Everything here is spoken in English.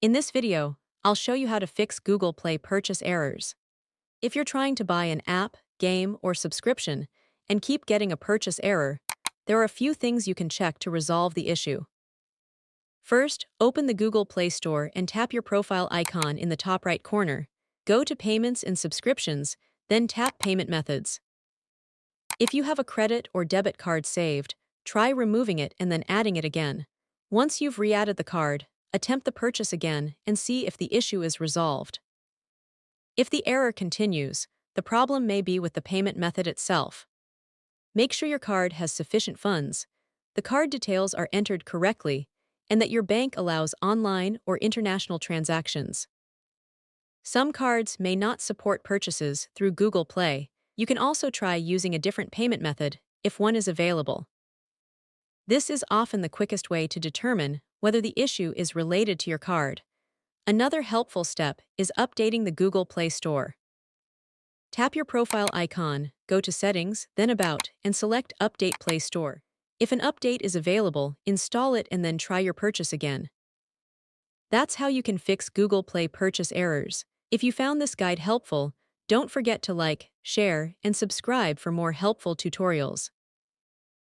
In this video, I'll show you how to fix Google Play purchase errors. If you're trying to buy an app, game, or subscription and keep getting a purchase error, there are a few things you can check to resolve the issue. First, open the Google Play Store and tap your profile icon in the top right corner. Go to Payments and Subscriptions, then tap Payment Methods. If you have a credit or debit card saved, try removing it and then adding it again. Once you've re-added the card, attempt the purchase again and see if the issue is resolved. If the error continues, the problem may be with the payment method itself. Make sure your card has sufficient funds, the card details are entered correctly, and that your bank allows online or international transactions. Some cards may not support purchases through Google Play. You can also try using a different payment method if one is available. This is often the quickest way to determine whether the issue is related to your card. Another helpful step is updating the Google Play Store. Tap your profile icon, go to Settings, then About, and select Update Play Store. If an update is available, install it and then try your purchase again. That's how you can fix Google Play purchase errors. If you found this guide helpful, don't forget to like, share, and subscribe for more helpful tutorials.